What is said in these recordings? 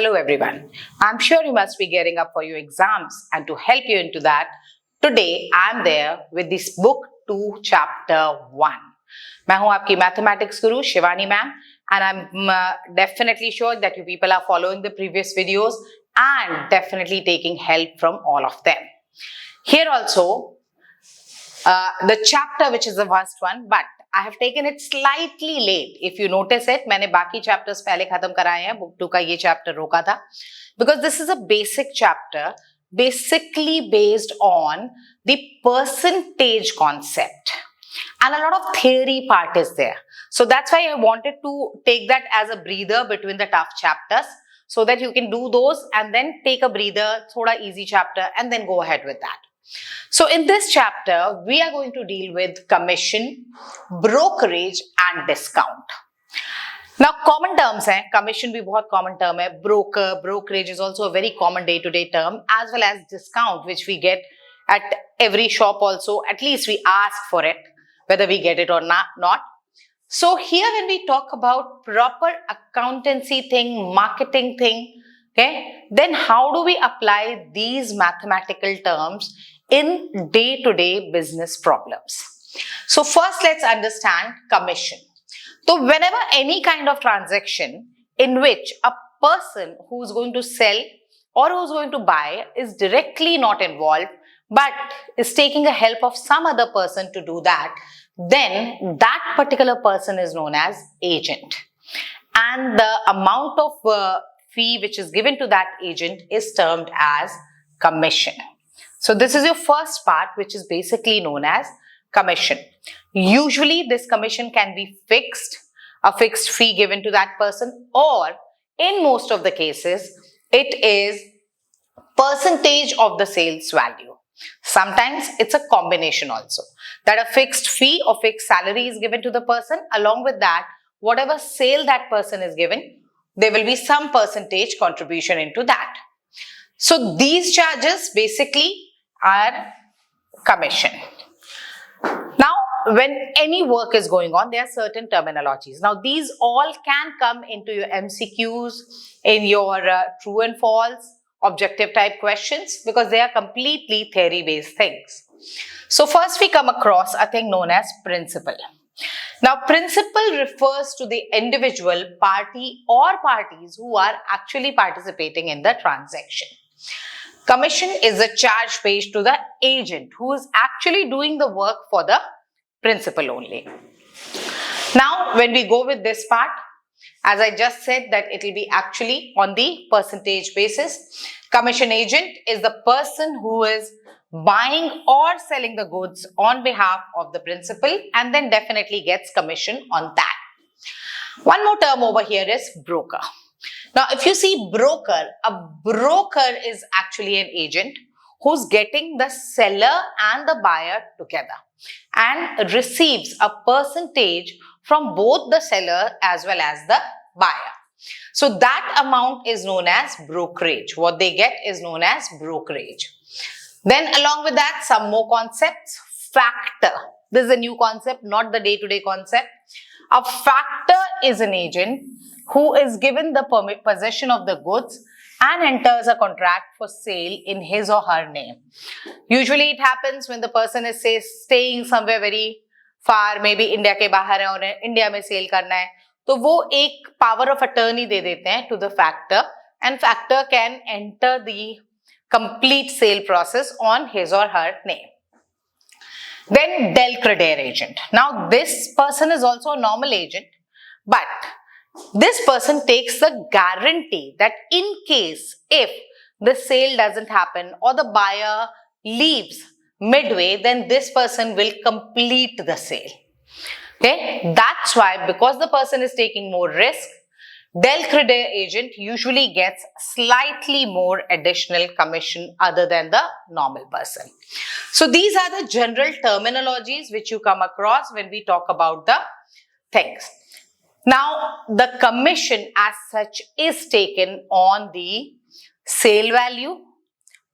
Hello everyone. I'm sure you must be getting up for your exams, and to help you into that, today I'm there with this book 2 chapter 1. मैं हूं आपकी mathematics Guru Shivani ma'am, and I'm definitely sure that you people are following the previous videos and definitely taking help from all of them. Here also, the chapter which is the first one, but I have taken it slightly late. If you notice it, मैंने बाकी chapters पहले खत्म कराए हैं, book 2 का ये chapter रोका था, because this is a basic chapter, basically based on the percentage concept, and a lot of theory part is there. So that's why I wanted to take that as a breather between the tough chapters, so that you can do those and then take a breather, thoda easy chapter, and then go ahead with that. So in this chapter, we are going to deal with commission, brokerage and discount. Now common terms हैं, commission भी बहुत common term है, brokerage is also a very common day-to-day term, as well as discount, which we get at every shop also, at least we ask for it, whether we get it or not. So here when we talk about proper accountancy thing, marketing thing, okay, then how do we apply these mathematical terms in day-to-day business problems? So first let's understand commission. So whenever any kind of transaction in which a person who's going to sell or who's going to buy is directly not involved but is taking a help of some other person to do that, then that particular person is known as agent. And the amount of fee which is given to that agent is termed as commission. So this is your first part, which is basically known as commission. Usually this commission can be fixed, a fixed fee given to that person, or in most of the cases, it is percentage of the sales value. Sometimes it's a combination also, that a fixed fee or fixed salary is given to the person. Along with that, whatever sale that person is given, there will be some percentage contribution into that. So these charges basically are commission. Now, when any work is going on, there are certain terminologies. Now, these all can come into your MCQs, in your true and false, objective type questions, because they are completely theory-based things. So first we come across a thing known as principal. Now, principal refers to the individual, party or parties who are actually participating in the transaction. Commission is a charge paid to the agent who is actually doing the work for the principal only. Now, when we go with this part, as I just said that it will be actually on the percentage basis. Commission agent is the person who is buying or selling the goods on behalf of the principal and then definitely gets commission on that. One more term over here is broker. Now, if you see broker, a broker is actually an agent who's getting the seller and the buyer together and receives a percentage from both the seller as well as the buyer. So that amount is known as brokerage. What they get is known as brokerage. Then along with that, some more concepts. Factor. This is a new concept, not the day-to-day concept. A factor is an agent who is given the possession of the goods and enters a contract for sale in his or her name. Usually it happens when the person is staying somewhere very far, maybe India के बाहर है और India में sale करना है, तो वो एक power of attorney दे देते हैं to the factor, and factor can enter the complete sale process on his or her name. Then del creditor agent. Now this person is also a normal agent, but this person takes the guarantee that in case if the sale doesn't happen or the buyer leaves midway, then this person will complete the sale. Okay, that's why, because the person is taking more risk, del creditor agent usually gets slightly more additional commission other than the normal person. So these are the general terminologies which you come across when we talk about the things. Now, the commission as such is taken on the sale value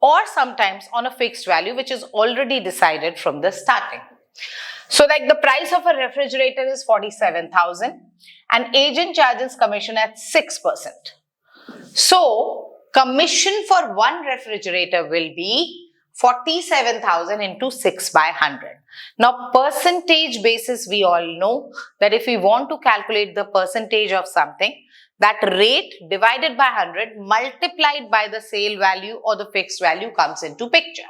or sometimes on a fixed value which is already decided from the starting. So like the price of a refrigerator is 47,000 and agent charges commission at 6%. So commission for one refrigerator will be 47,000 into 6 by 100. Now percentage basis, we all know that if we want to calculate the percentage of something, that rate divided by 100 multiplied by the sale value or the fixed value comes into picture.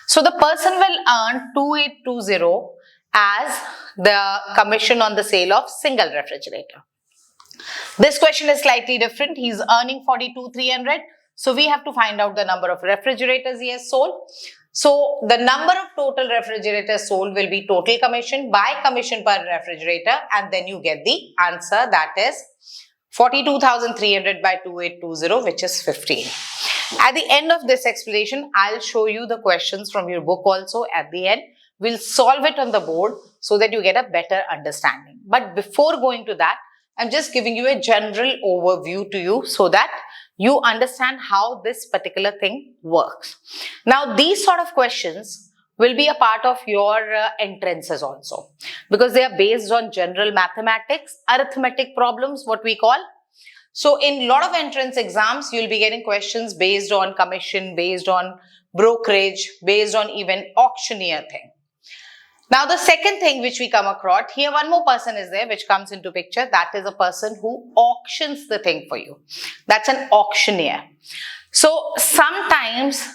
So the person will earn 2820 as the commission on the sale of single refrigerator. This question is slightly different. He's earning 42,300. So we have to find out the number of refrigerators he has sold. So the number of total refrigerators sold will be total commission by commission per refrigerator, and then you get the answer, that is 42,300 by 2820, which is 15. At the end of this explanation, I'll show you the questions from your book also at the end. We'll solve it on the board so that you get a better understanding. But before going to that, I'm just giving you a general overview to you so that you understand how this particular thing works. Now, these sort of questions will be a part of your entrances also, because they are based on general mathematics, arithmetic problems, what we call. So in a lot of entrance exams, you'll be getting questions based on commission, based on brokerage, based on even auctioneer thing. Now the second thing which we come across, here one more person is there which comes into picture. That is a person who auctions the thing for you. That's an auctioneer. So sometimes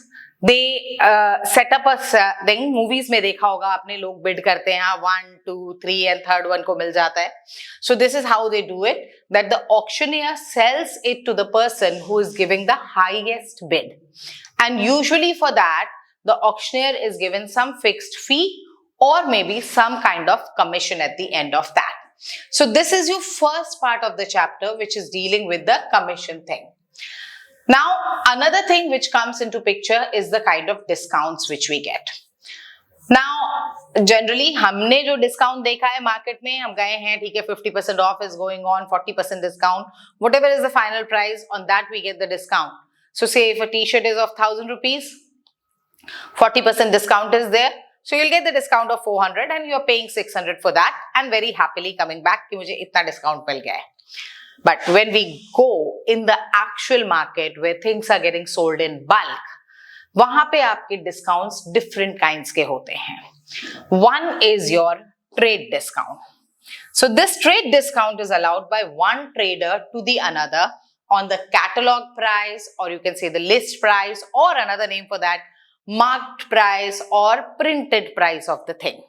they set up a thing. Movies में देखा होगा आपने, लोग bid करते हैं, 1, 2, 3 and third one को मिल जाता है. So this is how they do it, that the auctioneer sells it to the person who is giving the highest bid. And usually for that, the auctioneer is given some fixed fee or maybe some kind of commission at the end of that. So this is your first part of the chapter, which is dealing with the commission thing. Now, another thing which comes into picture is the kind of discounts which we get. Now, generally, हमने जो discount देखा है market में, हम गए हैं, ठीक है, 50% off is going on, 40% discount, whatever is the final price, on that we get the discount. So say if a t-shirt is of 1,000 rupees, 40% discount is there. So you'll get the discount of 400 and you're paying 600 for that and very happily coming back कि मुझे इतना discount मिल गया है. But when we go in the actual market where things are getting sold in bulk, वहाँ पे आपके discounts different kinds के होते हैं. One is your trade discount. So this trade discount is allowed by one trader to the another on the catalog price, or you can say the list price, or another name for that, marked price or printed price of the thing.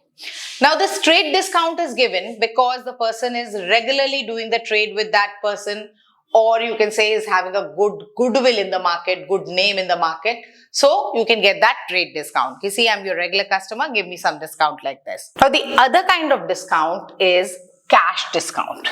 Now this trade discount is given because the person is regularly doing the trade with that person, or you can say is having a good goodwill in the market, good name in the market. So you can get that trade discount. You see, I'm your regular customer, give me some discount like this. Now the other kind of discount is cash discount.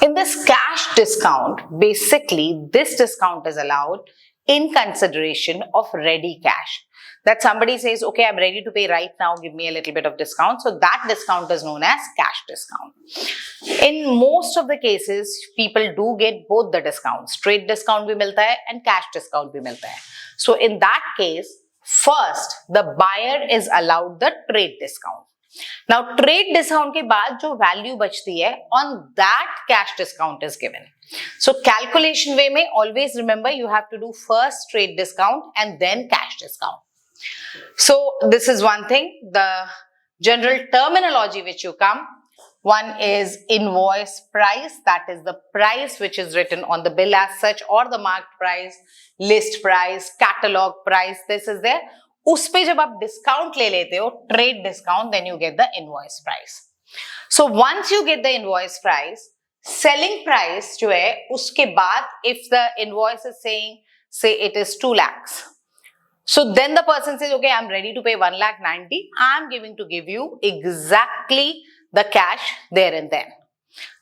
In this cash discount, basically this discount is allowed in consideration of ready cash. That somebody says, okay, I'm ready to pay right now, give me a little bit of discount. So that discount is known as cash discount. In most of the cases, people do get both the discounts. Trade discount bhi milta hai and cash discount bhi milta hai. So in that case, first the buyer is allowed the trade discount. Now trade discount के बाद जो value बचती है, on that cash discount is given. So calculation way में always remember you have to do first trade discount and then cash discount. So this is one thing. The general terminology which you come, one is invoice price, that is the price which is written on the bill as such, or the marked price, list price, catalog price, this is there. उस पे जब आप discount ले लेते हो, trade discount, then you get the invoice price. So once you get the invoice price, selling price जो है, उसके बाद if the invoice is saying, say it is 2 lakhs. So then the person says, okay, I'm ready to pay 1,90,000. I'm giving to give you exactly the cash there and then.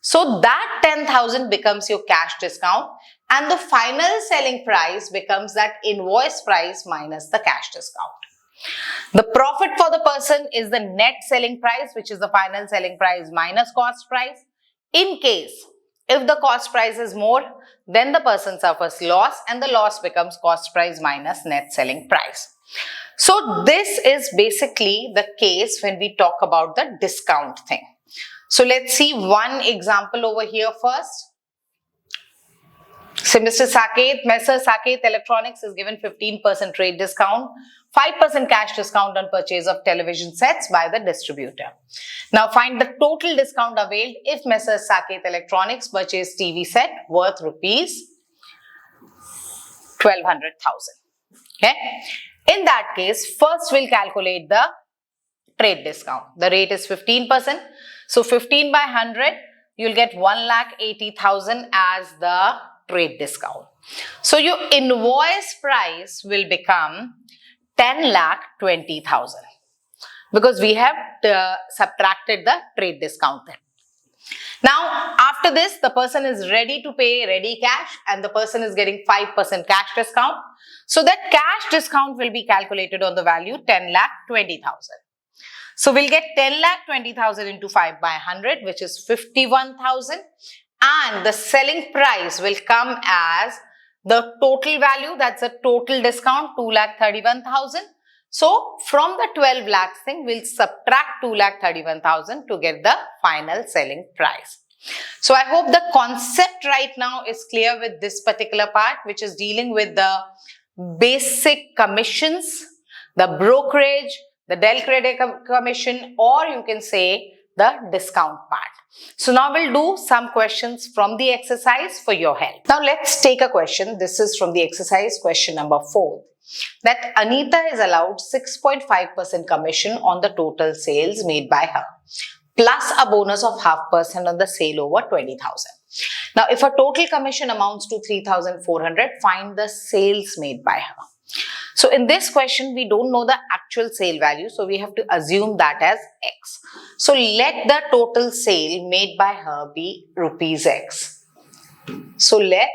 So that 10,000 becomes your cash discount, and the final selling price becomes that invoice price minus the cash discount. The profit for the person is the net selling price, which is the final selling price minus cost price. In case if the cost price is more, then the person suffers loss, and the loss becomes cost price minus net selling price. So this is basically the case when we talk about the discount thing. So let's see one example over here first. So Mr. Saket, Messer Saket Electronics is given 15% trade discount, 5% cash discount on purchase of television sets by the distributor. Now find the total discount availed if Messer Saket Electronics purchase TV set worth rupees 1200,000. Okay. In that case, first we'll calculate the trade discount. The rate is 15%. So 15 by 100, you'll get 1,80,000 as the trade discount. So your invoice price will become 10,20,000 because we have subtracted the trade discount then. Now, after this, the person is ready to pay ready cash and the person is getting 5% cash discount. So that cash discount will be calculated on the value 10,20,000. So we'll get 10,20,000 into 5 by 100, which is 51,000. And the selling price will come as the total value, that's a total discount, 2,31,000. So from the 12 lakhs thing, we'll subtract 2,31,000 to get the final selling price. So I hope the concept right now is clear with this particular part, which is dealing with the basic commissions, the brokerage, the del credit commission, or you can say the discount part. So now we'll do some questions from the exercise for your help. Now let's take a question. This is from the exercise question number 4. That Anita is allowed 6.5% commission on the total sales made by her, plus a bonus of 0.5% on the sale over 20,000. Now if a total commission amounts to 3,400, find the sales made by her. So in this question, we don't know the actual sale value, so we have to assume that as X. So let the total sale made by her be rupees X. So let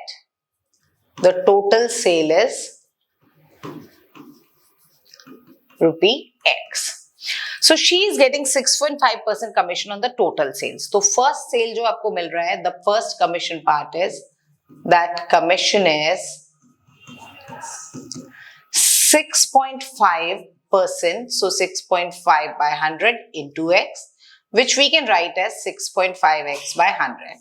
the total sale is rupee X. So she is getting 6.5% commission on the total sales. So first sale जो आपको मिल रहा है, the first commission part is that commission is 6.5%, so 6.5 by 100 into X, which we can write as 6.5x by 100.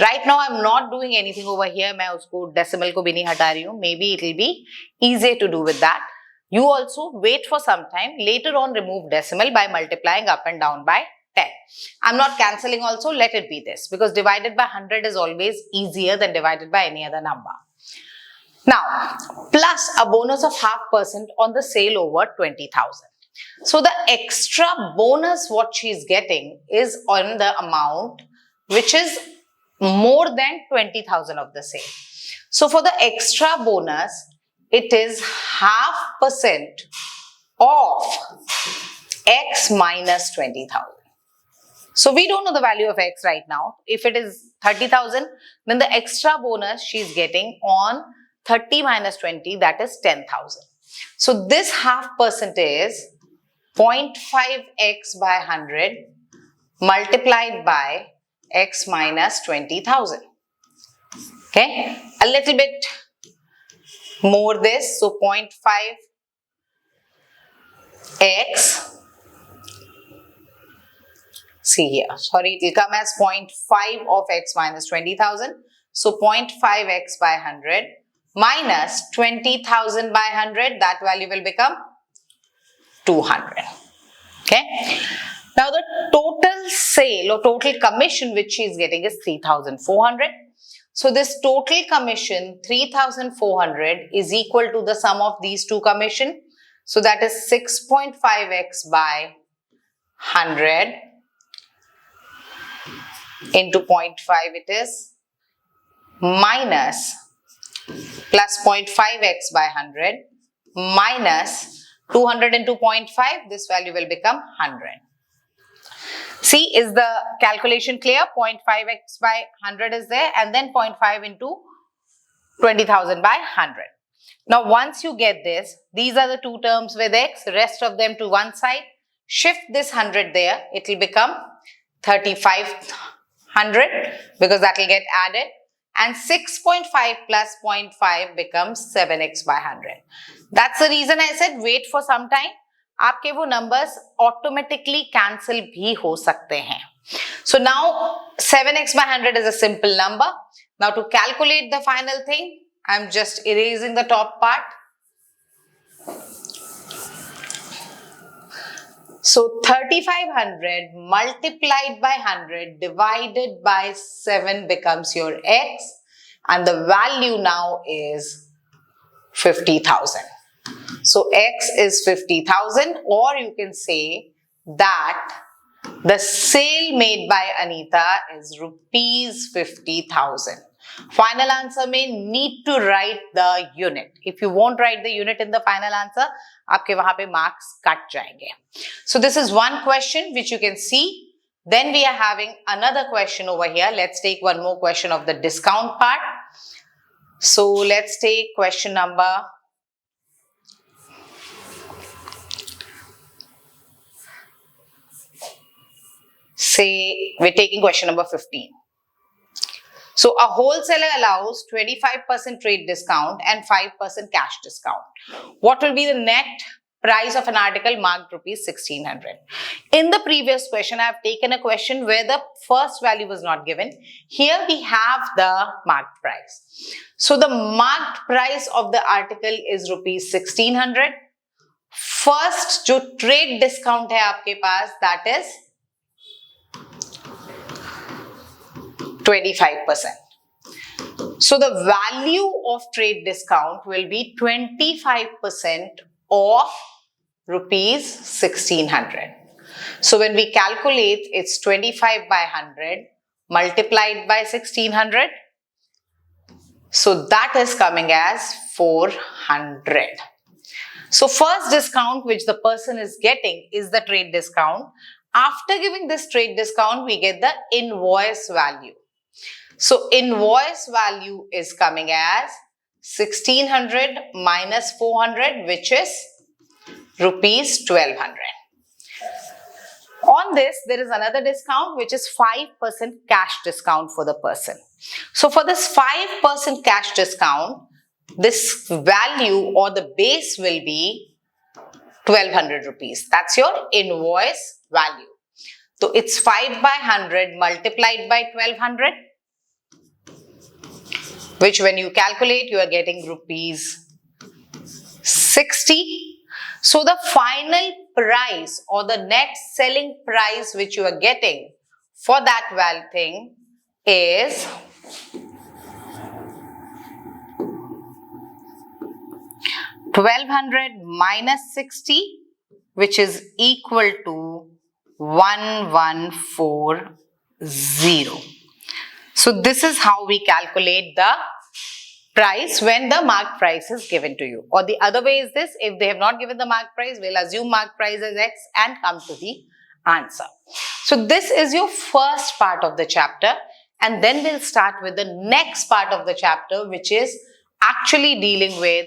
Right now, I'm not doing anything over here. मैं उसको decimal को भी नहीं हटा रही हूँ. Maybe it will be easier to do with that. You also wait for some time. Later on, remove decimal by multiplying up and down by 10. I'm not cancelling also. Let it be this because divided by 100 is always easier than divided by any other number. Now, plus a bonus of 0.5% on the sale over 20,000. So the extra bonus what she is getting is on the amount which is more than 20,000 of the sale. So for the extra bonus, it is 0.5% of X minus 20,000. So we don't know the value of X right now. If it is 30,000, then the extra bonus she is getting on 30 minus 20, that is 10,000. So this 0.5% is 0.5x by 100 multiplied by x minus 20,000. Okay, a little bit more this, so 0.5x, see here, sorry, it will come as 0.5 of x minus 20,000. So 0.5x by 100 minus 20,000 by 100, that value will become 200. Okay. Now the total sale or total commission which she is getting is 3,400. So this total commission 3,400 is equal to the sum of these two commission. So that is 6.5x by 100 into 0.5 it is minus plus 0.5x by 100 minus 200 into 0.5, this value will become 100. See, is the calculation clear? 0.5x by 100 is there and then 0.5 into 20,000 by 100. Now once you get this, these are the two terms with x, rest of them to one side. Shift this 100 there, it will become 3,500 because that will get added. And 6.5 plus 0.5 becomes 7x by 100. That's the reason I said wait for some time. आपके वो numbers automatically cancel भी हो सकते हैं. So now 7x by 100 is a simple number. Now to calculate the final thing, I'm just erasing the top part. So 3500 multiplied by 100 divided by 7 becomes your x, and the value now is 50,000. So x is 50,000, or you can say that the sale made by Anita is rupees 50,000. Final answer may need to write the unit. If you won't write the unit in the final answer, आपके वहाँ पे marks cut जाएंगे. So this is one question which you can see. Then we are having another question over here. Let's take one more question of the discount part. So let's take question number say we're taking question number 15. So a wholesaler allows 25% trade discount and 5% cash discount. What will be the net price of an article marked rupees 1600? In the previous question, I have taken a question where the first value was not given. Here we have the marked price. So the marked price of the article is rupees 1600. First, जो trade discount है आपके पास, that is 25%. So the value of trade discount will be 25% of rupees 1600. So when we calculate, it's 25 by 100 multiplied by 1600. So that is coming as 400. So first discount which the person is getting is the trade discount. After giving this trade discount, we get the invoice value. So invoice value is coming as 1600 minus 400, which is rupees 1200. On this, there is another discount which is 5% cash discount for the person. So for this 5% cash discount, this value or the base will be 1200 rupees. That's your invoice value. So it's 5 by 100 multiplied by 1200, which when you calculate, you are getting rupees 60. So the final price or the net selling price which you are getting for that value thing is 1200 minus 60, which is equal to 1140. So this is how we calculate the price when the marked price is given to you. Or the other way is this: if they have not given the marked price, we'll assume marked price as X and come to the answer. So this is your first part of the chapter, and then we'll start with the next part of the chapter, which is actually dealing with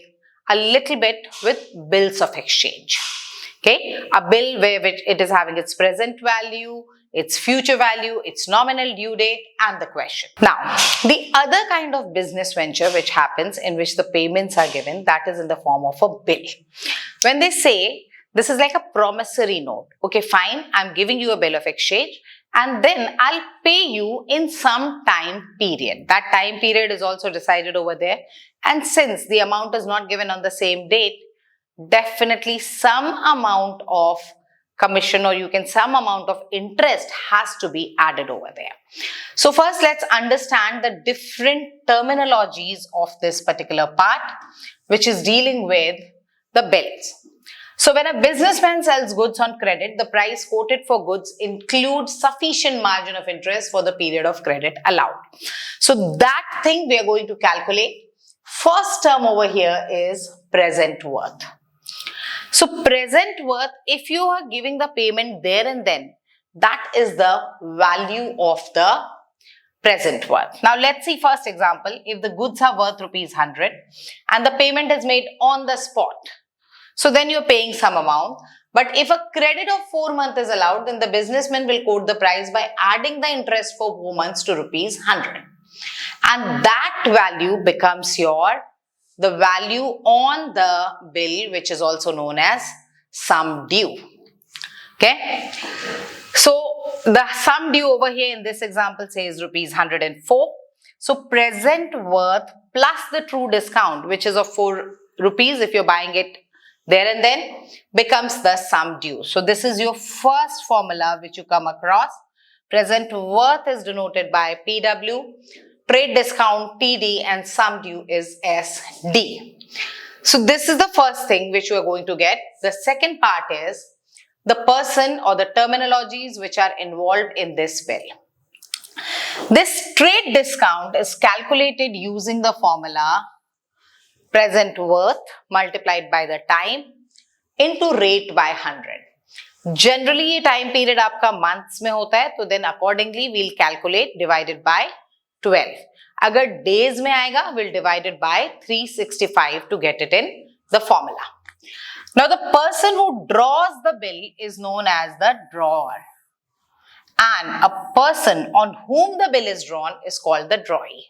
a little bit with bills of exchange. Okay, a bill where it is having its present value, its future value, its nominal due date, and the question. Now, the other kind of business venture which happens in which the payments are given, that is in the form of a bill. When they say this is like a promissory note, okay, fine, I'm giving you a bill of exchange and then I'll pay you in some time period. That time period is also decided over there, and since the amount is not given on the same date, definitely some amount of commission, or you can some amount of interest has to be added over there. So first let's understand the different terminologies of this particular part, which is dealing with the bills. So when a businessman sells goods on credit, the price quoted for goods includes sufficient margin of interest for the period of credit allowed. So that thing we are going to calculate. First term over here is present worth. So present worth, if you are giving the payment there and then, that is the value of the present worth. Now let's see first example. If the goods are worth rupees 100 and the payment is made on the spot, so then you're paying some amount. But if a credit of 4 months is allowed, then the businessman will quote the price by adding the interest for 4 months to rupees 100. And that value becomes the value on the bill, which is also known as sum due. Okay. So the sum due over here in this example says rupees 104. So present worth plus the true discount, which is of 4 rupees if you're buying it there and then, becomes the sum due. So this is your first formula which you come across. Present worth is denoted by PW, trade discount TD, and sum due is SD. So this is the first thing which you are going to get. The second part is the person or the terminologies which are involved in this bill. This trade discount is calculated using the formula present worth multiplied by the time into rate by 100. Generally ये time period आपका months में होता है, तो then accordingly we'll calculate divided by 12. अगर days में आएगा, we'll divide it by 365 to get it in the formula. Now the person who draws the bill is known as the drawer, and a person on whom the bill is drawn is called the drawee.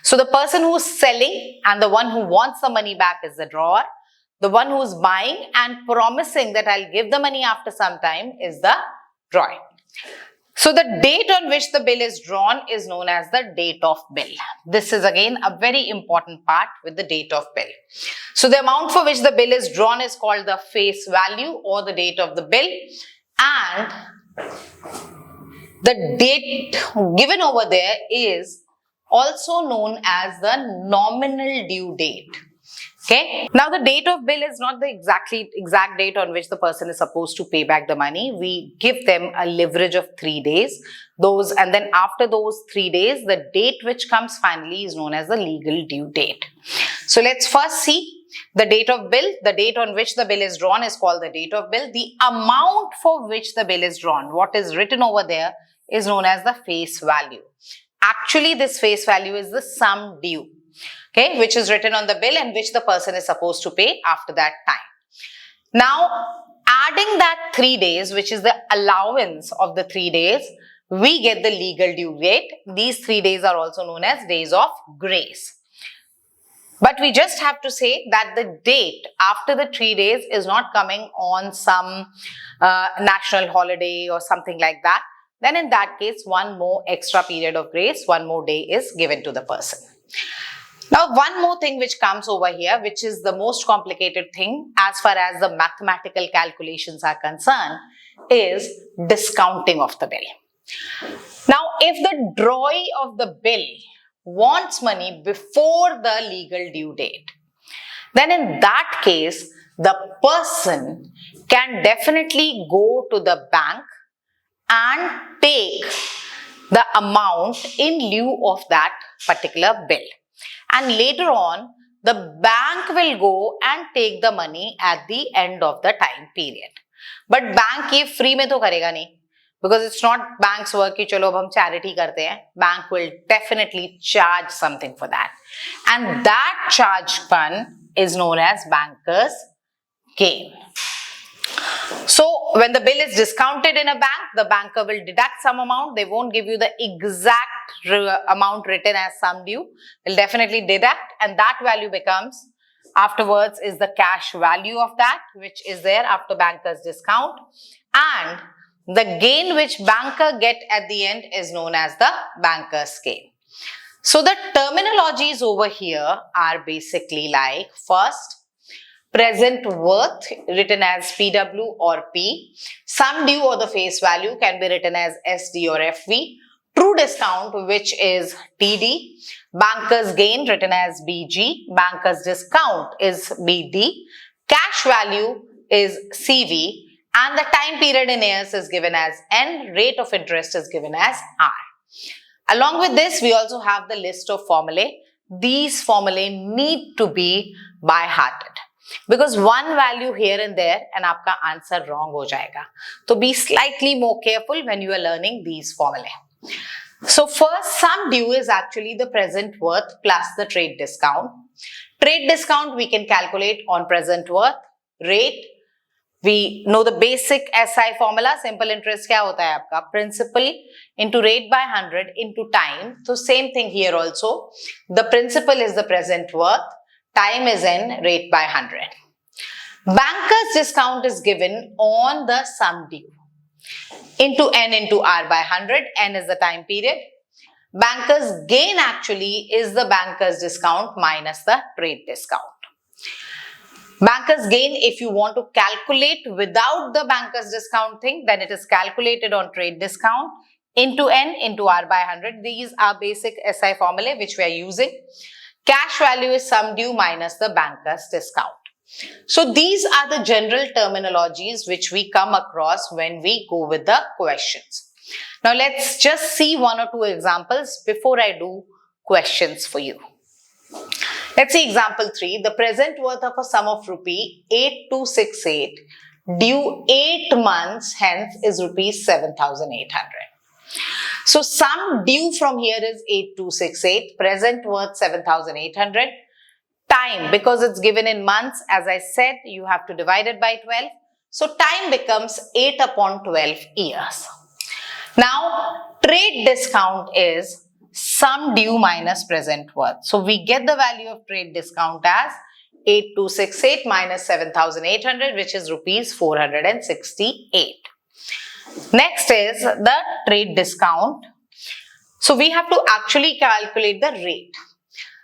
So the person who is selling and the one who wants the money back is the drawer. The one who is buying and promising that I'll give the money after some time is the drawee. So the date on which the bill is drawn is known as the date of bill. This is again a very important part with the date of bill. So the amount for which the bill is drawn is called the face value or the date of the bill, and the date given over there is also known as the nominal due date. Okay. Now the date of bill is not the exact date on which the person is supposed to pay back the money. We give them a leverage of 3 days. And then after those 3 days, the date which comes finally is known as the legal due date. So let's first see the date of bill. The date on which the bill is drawn is called the date of bill. The amount for which the bill is drawn, what is written over there, is known as the face value. Actually, this face value is the sum due, okay, which is written on the bill and which the person is supposed to pay after that time. Now, adding that 3 days, which is the allowance of the 3 days, we get the legal due date. These 3 days are also known as days of grace. But we just have to say that the date after the 3 days is not coming on some national holiday or something like that. Then in that case, one more extra period of grace, one more day is given to the person. Now, one more thing which comes over here, which is the most complicated thing as far as the mathematical calculations are concerned, is discounting of the bill. Now, if the drawee of the bill wants money before the legal due date, then in that case, the person can definitely go to the bank and take the amount in lieu of that particular bill. And later on, the bank will go and take the money at the end of the time period. But bank ये free में तो करेगा नहीं, because it's not bank's work कि चलो अब हम charity करते हैं. Bank will definitely charge something for that. And that charge fund is known as banker's gain. So when the bill is discounted in a bank, the banker will deduct some amount. They won't give you the exact amount written as sum due. They'll definitely deduct, and that value becomes afterwards is the cash value of that, which is there after banker's discount. And the gain which banker get at the end is known as the banker's gain. So the terminologies over here are basically like, first, present worth written as PW or P, sum due or the face value can be written as SD or FV, true discount which is TD, banker's gain written as BG, banker's discount is BD, cash value is CV, and the time period in years is given as N, rate of interest is given as R. Along with this, we also have the list of formulae. These formulae need to be by-hearted, because one value here and there and आपका answer wrong हो जाएगा. So be slightly more careful when you are learning these formulae. So first, sum due is actually the present worth plus the trade discount. Trade discount we can calculate on present worth. Rate, we know the basic SI formula. Simple interest क्या होता है आपका? Principal into rate by 100 into time. So same thing here also. The principal is the present worth. Time is N, rate by 100. Banker's discount is given on the sum due into N into R by 100. N is the time period. Banker's gain actually is the banker's discount minus the trade discount. Banker's gain, if you want to calculate without the banker's discount thing, then it is calculated on trade discount into N into R by 100. These are basic SI formulae which we are using. Cash value is sum due minus the banker's discount. So these are the general terminologies which we come across when we go with the questions. Now let's just see one or two examples before I do questions for you. Let's see example 3. The present worth of a sum of rupee 8268 due 8 months hence is rupees 7800. So sum due from here is 8268, present worth 7800. Time, because it's given in months, as I said, you have to divide it by 12. So time becomes 8 upon 12 years. Now trade discount is sum due minus present worth. So we get the value of trade discount as 8268 minus 7800, which is rupees 468. Next is the trade discount. So we have to actually calculate the rate.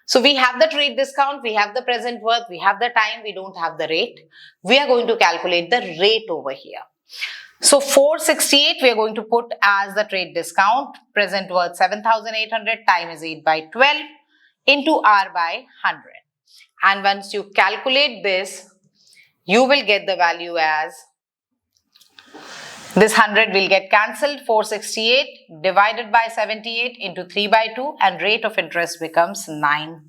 So we have the trade discount, we have the present worth, we have the time, we don't have the rate. We are going to calculate the rate over here. So 468 we are going to put as the trade discount, present worth 7800, time is 8 by 12 into R by 100. And once you calculate this, you will get the value as, this 100 will get cancelled, 468 divided by 78 into 3 by 2 and rate of interest becomes 9%.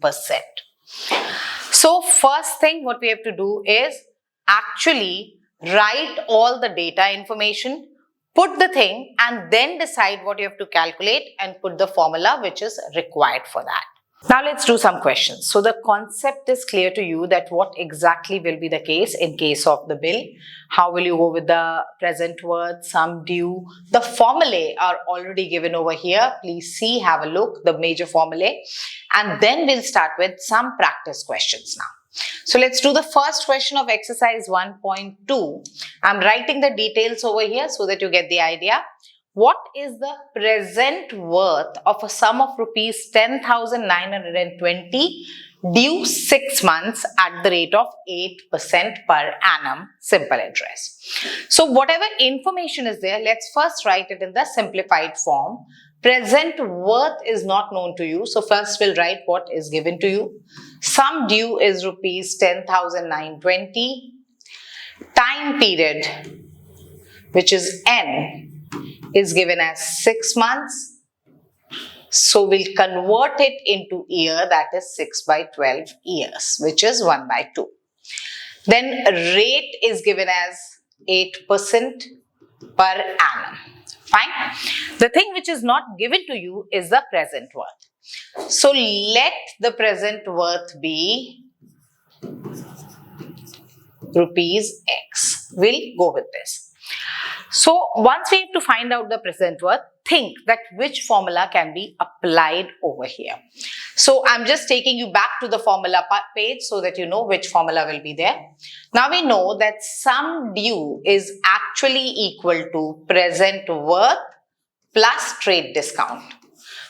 So first thing what we have to do is actually write all the data information, put the thing and then decide what you have to calculate and put the formula which is required for that. Now let's do some questions. So the concept is clear to you that what exactly will be the case in case of the bill. How will you go with the present worth, sum due? The formulae are already given over here. Please see, have a look, the major formulae. And then we'll start with some practice questions now. So let's do the first question of exercise 1.2. I'm writing the details over here so that you get the idea. What is the present worth of a sum of rupees 10,920 due 6 months at the rate of 8% per annum simple interest? So whatever information is there, let's first write it in the simplified form. Present worth is not known to you. So first we'll write what is given to you. Sum due is rupees 10,920. Time period, which is N, is given as 6 months. So we'll convert it into year, that is 6 by 12 years, which is 1 by 2. Then rate is given as 8% per annum. Fine. The thing which is not given to you is the present worth. So let the present worth be rupees X. We'll go with this. So once we have to find out the present worth, think that which formula can be applied over here. So I'm just taking you back to the formula page so that you know which formula will be there. Now we know that sum due is actually equal to present worth plus trade discount.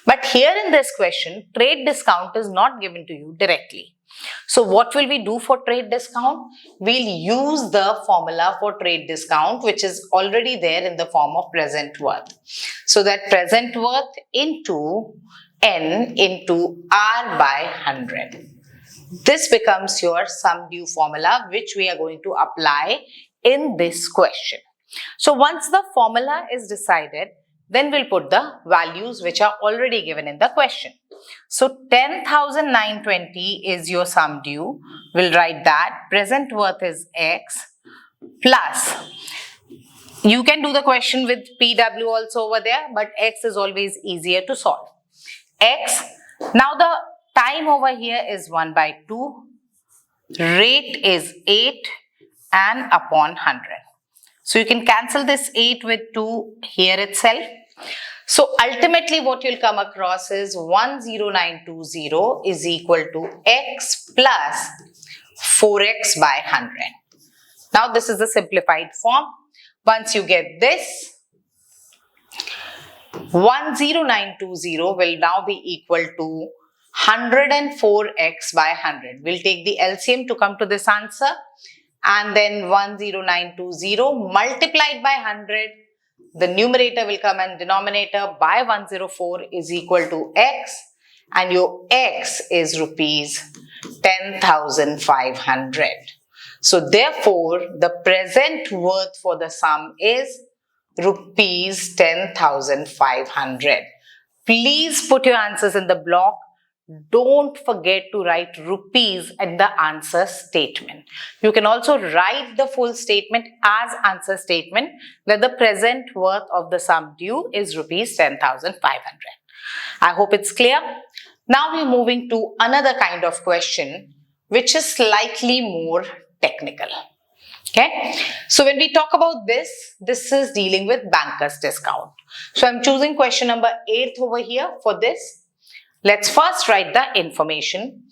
But here in this question, trade discount is not given to you directly. So what will we do for trade discount? We'll use the formula for trade discount which is already there in the form of present worth. So that present worth into N into R by 100. This becomes your sum due formula which we are going to apply in this question. So once the formula is decided, then we'll put the values which are already given in the question. So 10,920 is your sum due. We'll write that. Present worth is X plus. You can do the question with PW also over there, but X is always easier to solve. X. Now the time over here is 1 by 2. Rate is 8 and upon 100. So you can cancel this 8 with 2 here itself. So ultimately what you'll come across is 10920 is equal to X plus 4X by 100. Now this is the simplified form. Once you get this, 10920 will now be equal to 104x by 100. We'll take the LCM to come to this answer, and then 10920 multiplied by 100, the numerator will come and denominator by 104 is equal to x, and your x is rupees 10,500. So therefore, the present worth for the sum is rupees 10,500. Please put your answers in the block. Don't forget to write rupees at the answer statement. You can also write the full statement as answer statement, that the present worth of the sum due is rupees 10,500. I hope it's clear. Now we're moving to another kind of question which is slightly more technical. Okay, so when we talk about this is dealing with banker's discount. So I'm choosing question number 8 over here for this. Let's first write the information.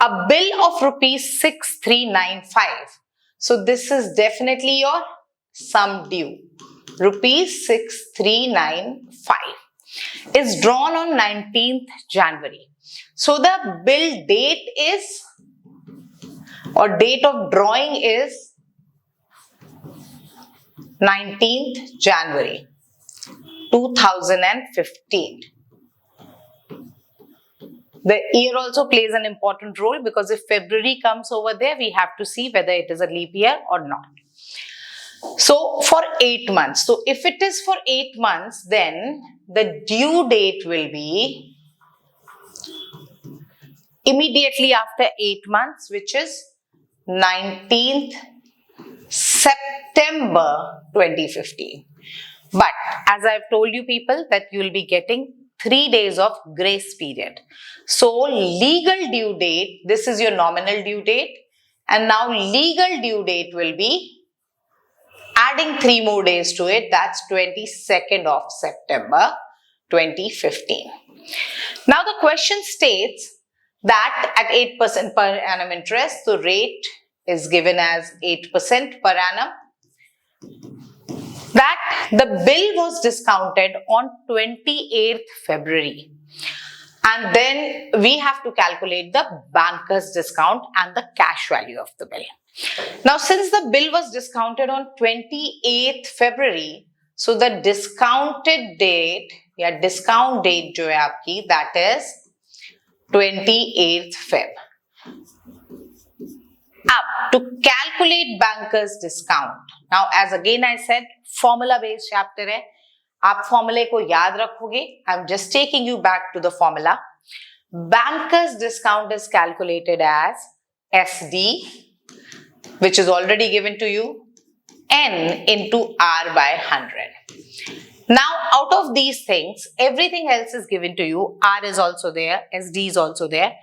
A bill of rupees 6395. So this is definitely your sum due. Rupees 6395 is drawn on 19th January. So the bill date is, or date of drawing is 19th January 2015. The year also plays an important role, because if February comes over there, we have to see whether it is a leap year or not. So for 8 months. So if it is for 8 months, then the due date will be immediately after 8 months, which is 19th September 2015. But as I've told you people that you will be getting 3 days of grace period. So legal due date, this is your nominal due date, and now legal due date will be adding 3 more days to it. That's 22nd of September 2015. Now the question states that at 8% per annum interest, the rate is given as 8% per annum, that the bill was discounted on 28th February. And then we have to calculate the banker's discount and the cash value of the bill. Now, since the bill was discounted on 28th February, so the discounted date, discount date jo hai aapki, that is 28th Feb. Up to calculate banker's discount. Now, as again I said, formula based chapter hai. आप फॉर्मूले को याद रखोगे. I'm just taking you back to the formula. Banker's discount is calculated as SD, which is already given to you, N into R by 100. Now, out of these things, everything else is given to you. R is also there, SD is also there,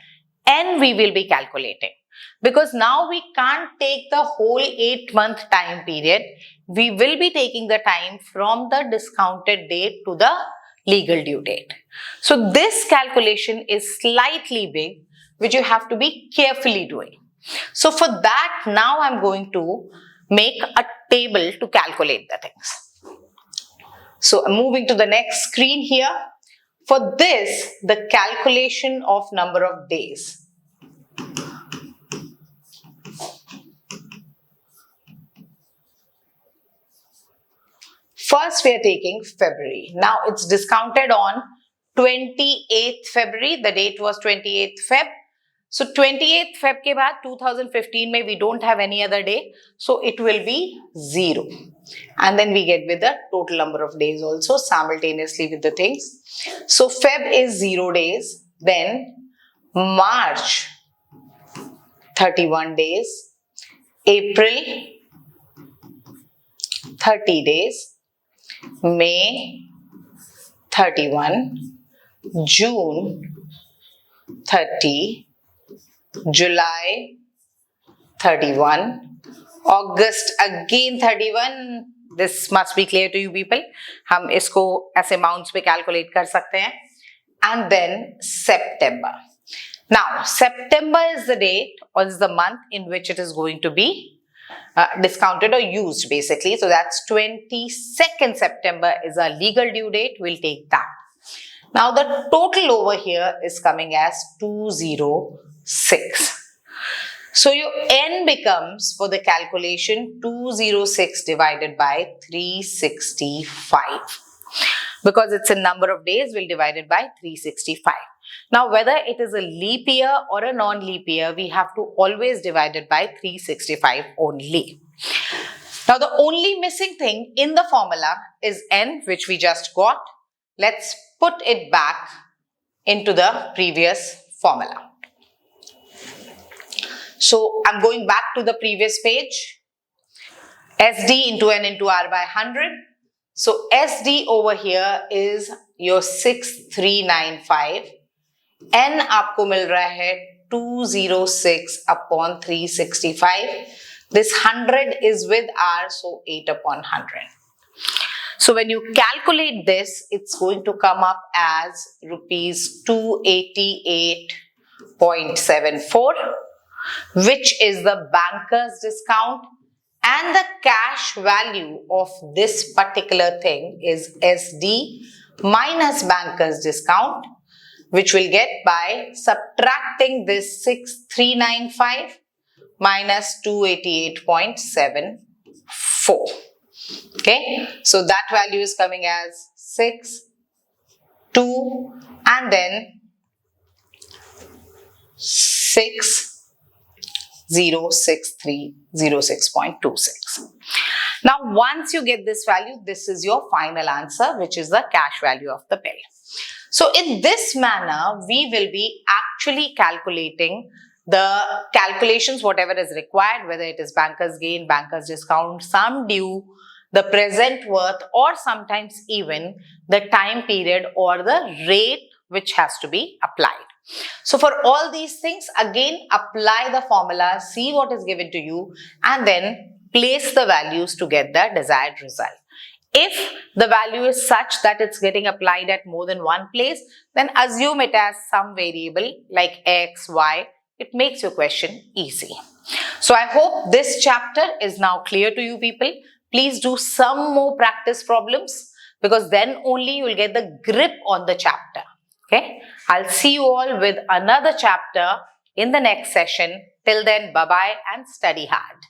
N we will be calculating. Because now we can't take the whole 8-month time period. We will be taking the time from the discounted date to the legal due date. So this calculation is slightly big, which you have to be carefully doing. So for that, now I'm going to make a table to calculate the things. So I'm moving to the next screen here. For this, the calculation of number of days. First, we are taking February. Now, it's discounted on 28th February. The date was 28th Feb. So, 28th Feb ke baad 2015 mein we don't have any other day. So, it will be 0. And then we get with the total number of days also simultaneously with the things. So, Feb is 0 days. Then, March, 31 days. April, 30 days. May 31, June 30, July 31, August again 31. This must be clear to you people. हम इसको ऐसे amounts पे calculate कर सकते हैं. And then September. Now September is the date or is the month in which it is going to be discounted or used basically. So that's 22nd September is our legal due date. We'll take that. Now the total over here is coming as 206. So your n becomes, for the calculation, 206 divided by 365. Because it's a number of days, we'll divide it by 365. Now whether it is a leap year or a non-leap year, we have to always divide it by 365 only. Now the only missing thing in the formula is n, which we just got. Let's put it back into the previous formula. So I'm going back to the previous page. SD into n into r by 100. So SD over here is your 6395. n आपको मिल रहा है 206 upon 365. This 100 is with r, so 8 upon 100. So when you calculate this, it's going to come up as rupees 288.74, which is the banker's discount, and the cash value of this particular thing is SD minus banker's discount, which we'll get by subtracting this 6395 minus 288.74. Okay, so that value is coming as 6, 2, and then 606306.26. Now once you get this value, this is your final answer, which is the cash value of the bill. So in this manner, we will be actually calculating the calculations, whatever is required, whether it is banker's gain, banker's discount, sum due, the present worth, or sometimes even the time period or the rate which has to be applied. So for all these things, again apply the formula, see what is given to you, and then place the values to get the desired result. If the value is such that it's getting applied at more than one place, then assume it as some variable like x, y. It makes your question easy. So I hope this chapter is now clear to you people. Please do some more practice problems, because then only you will get the grip on the chapter. Okay, I'll see you all with another chapter in the next session. Till then, bye-bye and study hard.